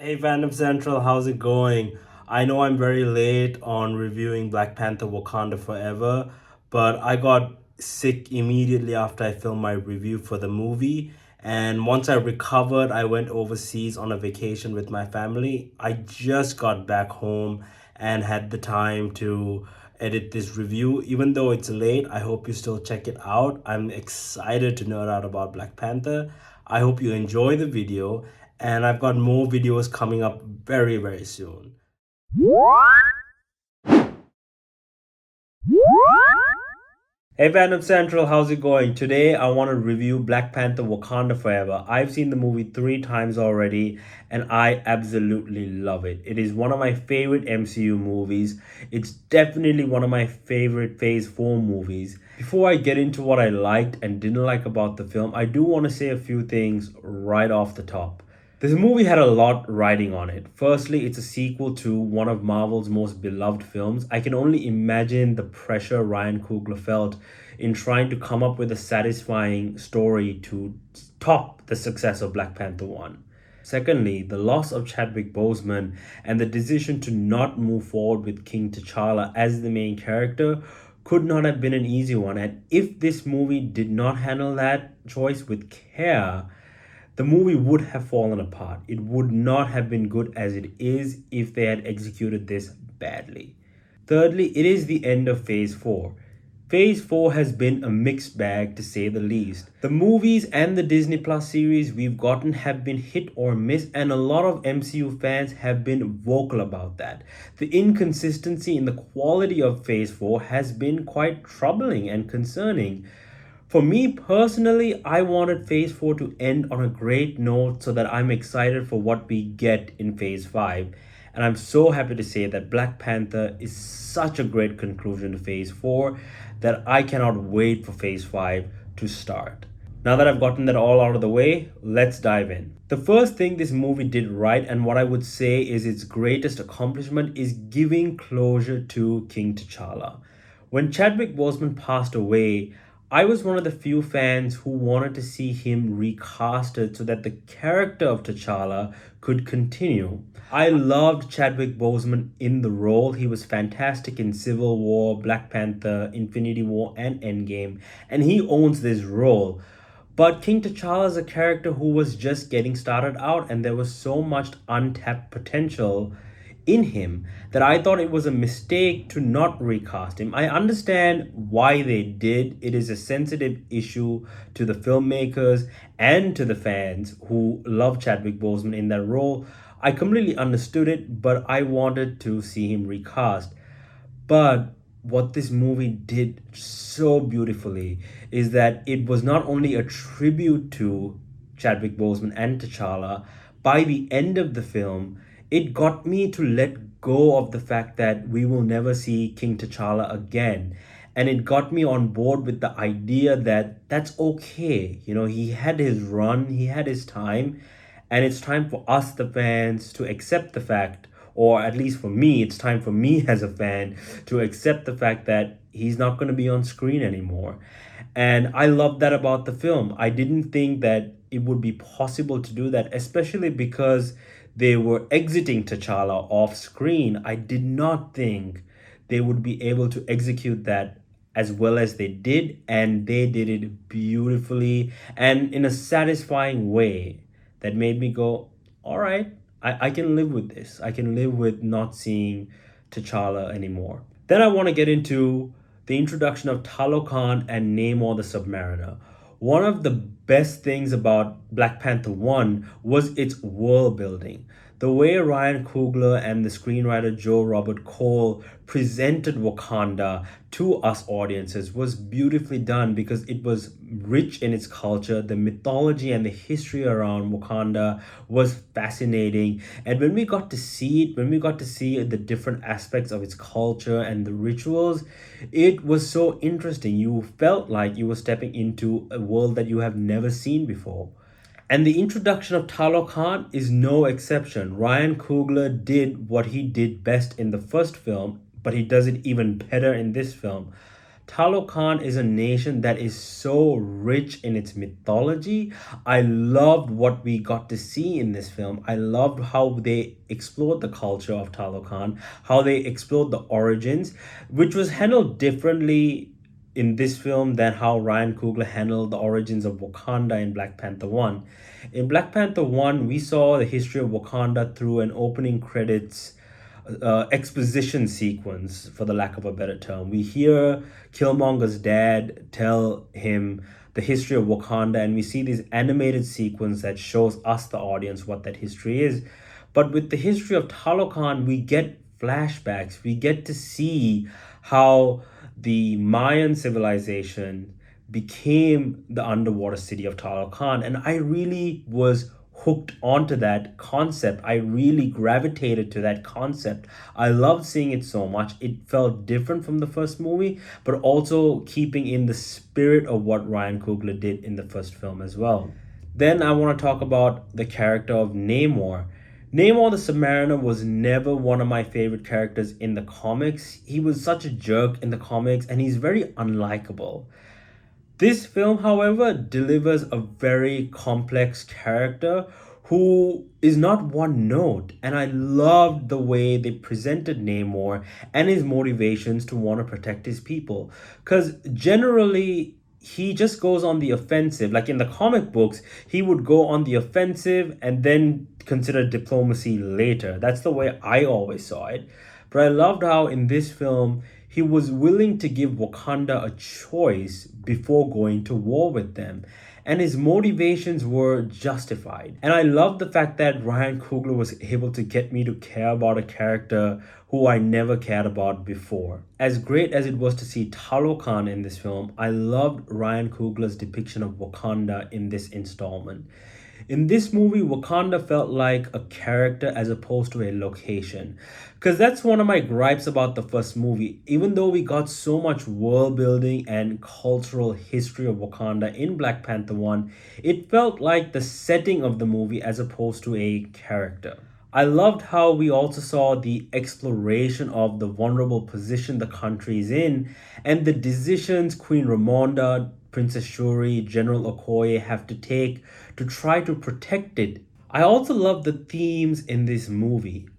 Hey Fandom Central, how's it going? I know I'm very late on reviewing Black Panther Wakanda Forever, but I got sick immediately after I filmed my review for the movie. And once I recovered, I went overseas on a vacation with my family. I just got back home and had the time to edit this review. Even though it's late, I hope you still check it out. I'm excited to nerd out about Black Panther. I hope you enjoy the video, and I've got more videos coming up very, very soon. Hey Fandom Central, how's it going? Today I want to review Black Panther Wakanda Forever. I've seen the movie 3 times already and I absolutely love it. It is one of my favorite MCU movies. It's definitely one of my favorite Phase 4 movies. Before I get into what I liked and didn't like about the film, I do want to say a few things right off the top. This movie had a lot riding on it. Firstly, it's a sequel to one of Marvel's most beloved films. I can only imagine the pressure Ryan Coogler felt in trying to come up with a satisfying story to top the success of Black Panther 1. Secondly, the loss of Chadwick Boseman and the decision to not move forward with King T'Challa as the main character could not have been an easy one. And if this movie did not handle that choice with care, the movie would have fallen apart. It would not have been good as it is if they had executed this badly. Thirdly, it is the end of Phase 4. Phase 4 has been a mixed bag to say the least. The movies and the Disney Plus series we've gotten have been hit or miss, and a lot of MCU fans have been vocal about that. The inconsistency in the quality of Phase 4 has been quite troubling and concerning. For me personally, I wanted Phase 4 to end on a great note so that I'm excited for what we get in Phase 5. And I'm so happy to say that Black Panther is such a great conclusion to Phase 4 that I cannot wait for Phase 5 to start. Now that I've gotten that all out of the way, let's dive in. The first thing this movie did right, and what I would say is its greatest accomplishment, is giving closure to King T'Challa. When Chadwick Boseman passed away, I was one of the few fans who wanted to see him recasted so that the character of T'Challa could continue. I loved Chadwick Boseman in the role. He was fantastic in Civil War, Black Panther, Infinity War, and Endgame, and he owns this role. But King T'Challa is a character who was just getting started out, and there was so much untapped potential in him that I thought it was a mistake to not recast him. I understand why they did. It is a sensitive issue to the filmmakers and to the fans who love Chadwick Boseman in that role. I completely understood it, but I wanted to see him recast. But what this movie did so beautifully is that it was not only a tribute to Chadwick Boseman and T'Challa. By the end of the film, it got me to let go of the fact that we will never see King T'Challa again. And it got me on board with the idea that that's okay. You know, he had his run, he had his time, and it's time for us, the fans, to accept the fact, or at least for me, it's time for me as a fan to accept the fact that he's not going to be on screen anymore. And I love that about the film. I didn't think that it would be possible to do that, especially because they were exiting T'Challa off screen. I did not think they would be able to execute that as well as they did, and they did it beautifully and in a satisfying way that made me go, all right, I can live with this. I can live with not seeing T'Challa anymore. Then I want to get into the introduction of Talokan and Namor the Submariner. One of the best things about Black Panther 1 was its world building. The way Ryan Coogler and the screenwriter Joe Robert Cole presented Wakanda to us audiences was beautifully done because it was rich in its culture. The mythology and the history around Wakanda was fascinating. And when we got to see it, when we got to see the different aspects of its culture and the rituals, it was so interesting. You felt like you were stepping into a world that you have never seen before. And the introduction of Talokan is no exception. Ryan Coogler did what he did best in the first film, but he does it even better in this film. Talokan is a nation that is so rich in its mythology. I loved what we got to see in this film. I loved how they explored the culture of Talokan, how they explored the origins, which was handled differently in this film than how Ryan Coogler handled the origins of Wakanda in Black Panther 1. In Black Panther 1, we saw the history of Wakanda through an opening credits exposition sequence, for the lack of a better term. We hear Killmonger's dad tell him the history of Wakanda, and we see this animated sequence that shows us, the audience, what that history is. But with the history of Talokan, we get flashbacks. We get to see how the Mayan civilization became the underwater city of Talokan. And I really was hooked onto that concept. I really gravitated to that concept. I loved seeing it so much. It felt different from the first movie, but also keeping in the spirit of what Ryan Coogler did in the first film as well. Then I want to talk about the character of Namor. Namor the Submariner was never one of my favorite characters in the comics. He was such a jerk in the comics, and he's very unlikable. This film, however, delivers a very complex character who is not one note, and I loved the way they presented Namor and his motivations to want to protect his people. Because generally, he just goes on the offensive. Like in the comic books, he would go on the offensive and then consider diplomacy later. That's the way I always saw it. But I loved how in this film he was willing to give Wakanda a choice before going to war with them. And his motivations were justified. And I love the fact that Ryan Coogler was able to get me to care about a character who I never cared about before. As great as it was to see Talokan in this film, I loved Ryan Coogler's depiction of Wakanda in this installment. In this movie, Wakanda felt like a character as opposed to a location. Because that's one of my gripes about the first movie. Even though we got so much world building and cultural history of Wakanda in Black Panther 1, it felt like the setting of the movie as opposed to a character. I loved how we also saw the exploration of the vulnerable position the country is in and the decisions Queen Ramonda, Princess Shuri, General Okoye have to take to try to protect it. I also love the themes in this movie.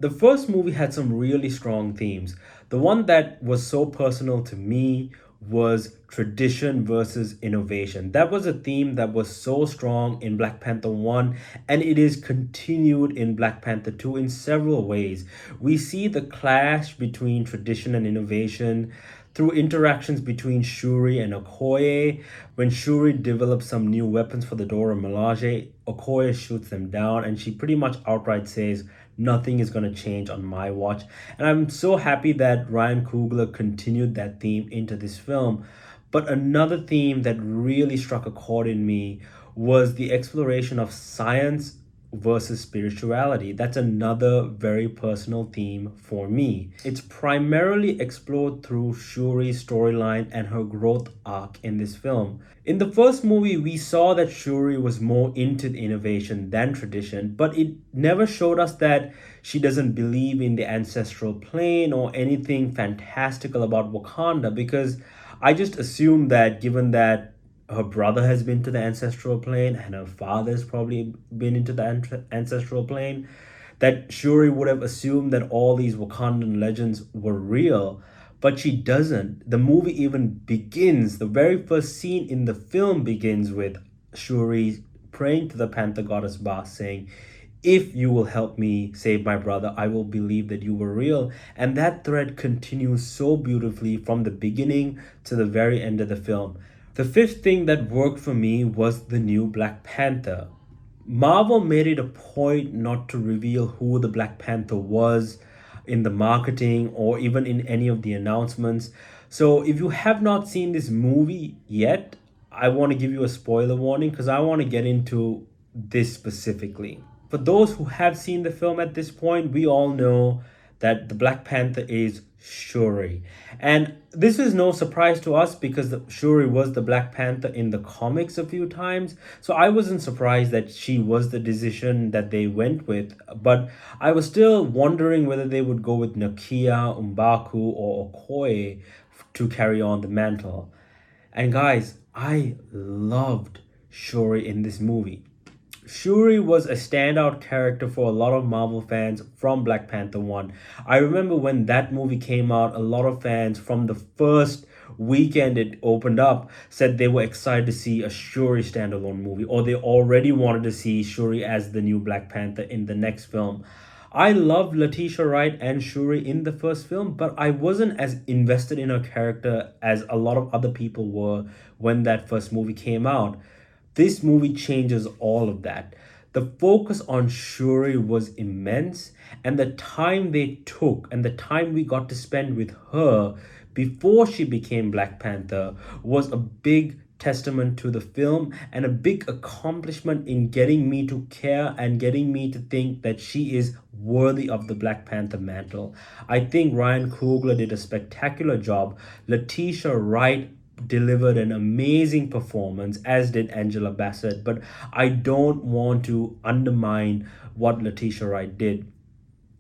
The first movie had some really strong themes. The one that was so personal to me was tradition versus innovation. That was a theme that was so strong in Black Panther 1, and it is continued in Black Panther 2 in several ways. We see the clash between tradition and innovation through interactions between Shuri and Okoye. When Shuri develops some new weapons for the Dora Milaje, Okoye shoots them down, and she pretty much outright says, "Nothing is going to change on my watch." And I'm so happy that Ryan Coogler continued that theme into this film. But another theme that really struck a chord in me was the exploration of science versus spirituality. That's another very personal theme for me. It's primarily explored through Shuri's storyline and her growth arc in this film. In the first movie, we saw that Shuri was more into the innovation than tradition, but it never showed us that she doesn't believe in the ancestral plane or anything fantastical about Wakanda, because I just assumed that given that her brother has been to the ancestral plane and her father's probably been into the ancestral plane, that Shuri would have assumed that all these Wakandan legends were real. But she doesn't. The movie even begins, the very first scene in the film begins with Shuri praying to the Panther goddess Ba, saying, "If you will help me save my brother, I will believe that you were real." And that thread continues so beautifully from the beginning to the very end of the film. The fifth thing that worked for me was the new Black Panther. Marvel made it a point not to reveal who the Black Panther was in the marketing or even in any of the announcements. So if you have not seen this movie yet, I want to give you a spoiler warning because I want to get into this specifically. For those who have seen the film at this point, we all know that the Black Panther is Shuri. And this is no surprise to us because Shuri was the Black Panther in the comics a few times. So I wasn't surprised that she was the decision that they went with. But I was still wondering whether they would go with Nakia, Umbaku, or Okoye to carry on the mantle. And guys, I loved Shuri in this movie. Shuri was a standout character for a lot of Marvel fans from Black Panther 1. I remember when that movie came out, a lot of fans from the first weekend it opened up said they were excited to see a Shuri standalone movie, or they already wanted to see Shuri as the new Black Panther in the next film. I loved Letitia Wright and Shuri in the first film, but I wasn't as invested in her character as a lot of other people were when that first movie came out. This movie changes all of that. The focus on Shuri was immense, and the time they took and the time we got to spend with her before she became Black Panther was a big testament to the film and a big accomplishment in getting me to care and getting me to think that she is worthy of the Black Panther mantle. I think Ryan Coogler did a spectacular job. Letitia Wright delivered an amazing performance, as did Angela Bassett, but I don't want to undermine what Letitia Wright did,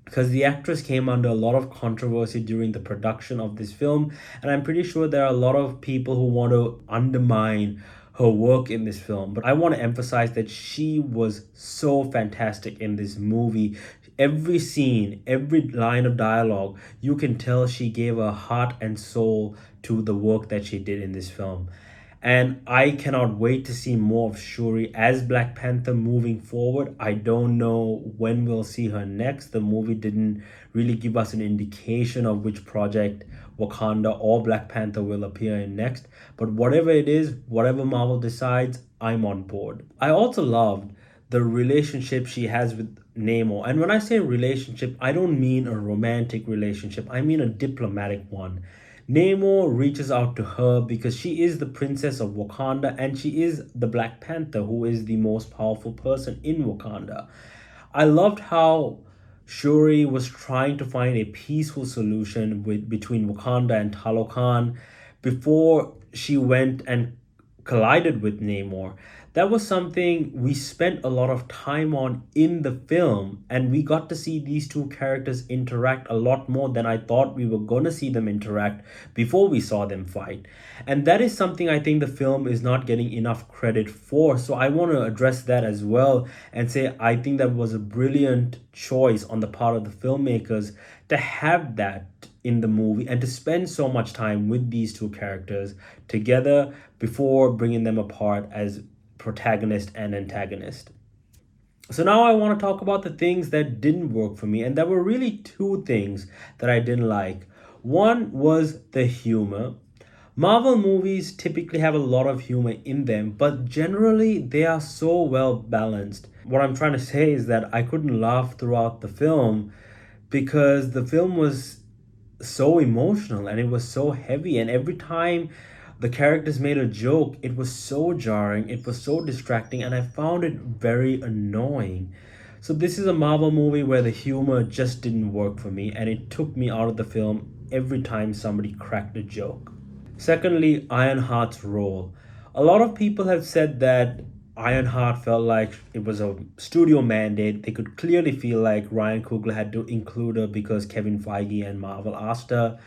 because the actress came under a lot of controversy during the production of this film, and I'm pretty sure there are a lot of people who want to undermine her work in this film. But I want to emphasize that she was so fantastic in this movie. Every scene, every line of dialogue, you can tell she gave her heart and soul to the work that she did in this film. And I cannot wait to see more of Shuri as Black Panther moving forward. I don't know when we'll see her next. The movie didn't really give us an indication of which project Wakanda or Black Panther will appear in next. But whatever it is, whatever Marvel decides, I'm on board. I also loved the relationship she has with Namor. And when I say relationship, I don't mean a romantic relationship, I mean a diplomatic one. Namor reaches out to her because she is the princess of Wakanda and she is the Black Panther, who is the most powerful person in Wakanda. I loved how Shuri was trying to find a peaceful solution between Wakanda and Talokan before she went and collided with Namor. That was something we spent a lot of time on in the film, and we got to see these two characters interact a lot more than I thought we were going to see them interact before we saw them fight. And that is something I think the film is not getting enough credit for. So I want to address that as well and say I think that was a brilliant choice on the part of the filmmakers to have that in the movie and to spend so much time with these two characters together before bringing them apart as protagonist and antagonist. So now I want to talk about the things that didn't work for me, and there were really two things that I didn't like. One was the humor. Marvel movies typically have a lot of humor in them, but generally they are so well balanced. What I'm trying to say is that I couldn't laugh throughout the film because the film was so emotional and it was so heavy, and every time the characters made a joke, it was so jarring, it was so distracting, and I found it very annoying. So this is a Marvel movie where the humor just didn't work for me, and it took me out of the film every time somebody cracked a joke. Secondly, Ironheart's role. A lot of people have said that Ironheart felt like it was a studio mandate. They could clearly feel like Ryan Coogler had to include her because Kevin Feige and Marvel asked her.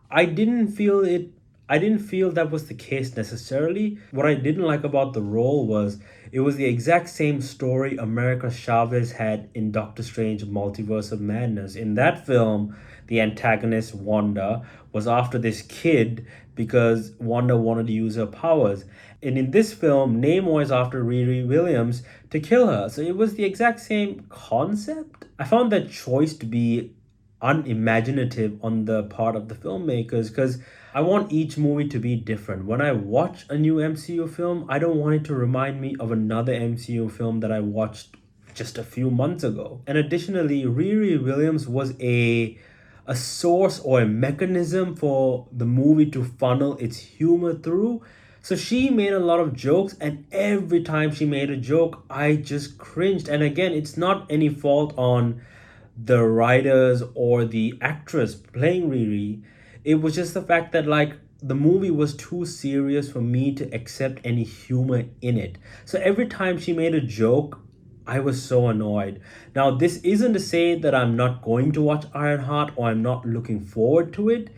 I didn't feel it. I didn't feel that was the case necessarily. What I didn't like about the role was it was the exact same story America Chavez had in Doctor Strange Multiverse of Madness. In that film, the antagonist, Wanda, was after this kid because Wanda wanted to use her powers. And in this film, Namor is after Riri Williams to kill her. So it was the exact same concept. I found that choice to be unimaginative on the part of the filmmakers because I want each movie to be different. When I watch a new MCU film, I don't want it to remind me of another MCU film that I watched just a few months ago. And additionally, Riri Williams was a source or a mechanism for the movie to funnel its humor through. So she made a lot of jokes, and every time she made a joke, I just cringed. And again, it's not any fault on the writers or the actress playing Riri. It was just the fact that like the movie was too serious for me to accept any humor in it. So every time she made a joke, I was so annoyed. Now, this isn't to say that I'm not going to watch Ironheart or I'm not looking forward to it.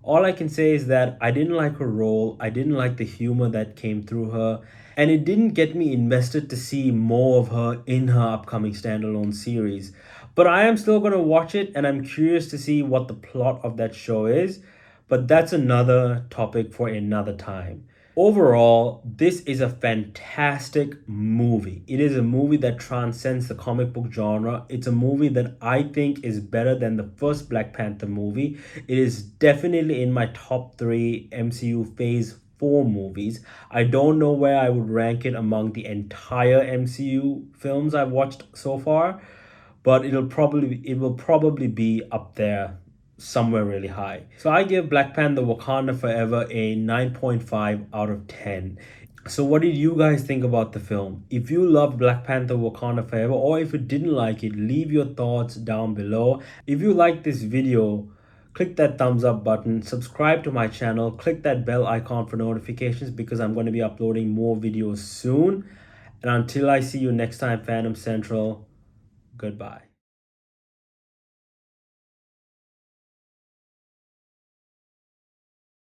All I can say is that I didn't like her role, I didn't like the humor that came through her, and it didn't get me invested to see more of her in her upcoming standalone series. But I am still going to watch it, and I'm curious to see what the plot of that show is. But that's another topic for another time. Overall, this is a fantastic movie. It is a movie that transcends the comic book genre. It's a movie that I think is better than the first Black Panther movie. It is definitely in my top three MCU Phase 4 movies. I don't know where I would rank it among the entire MCU films I've watched so far, but it will probably be up there somewhere really high. So I give Black Panther Wakanda Forever a 9.5 out of 10. So what did you guys think about the film? If you loved Black Panther Wakanda Forever, or if you didn't like it, leave your thoughts down below. If you like this video, click that thumbs up button, subscribe to my channel, click that bell icon for notifications because I'm going to be uploading more videos soon. And until I see you next time, Phantom Central, goodbye.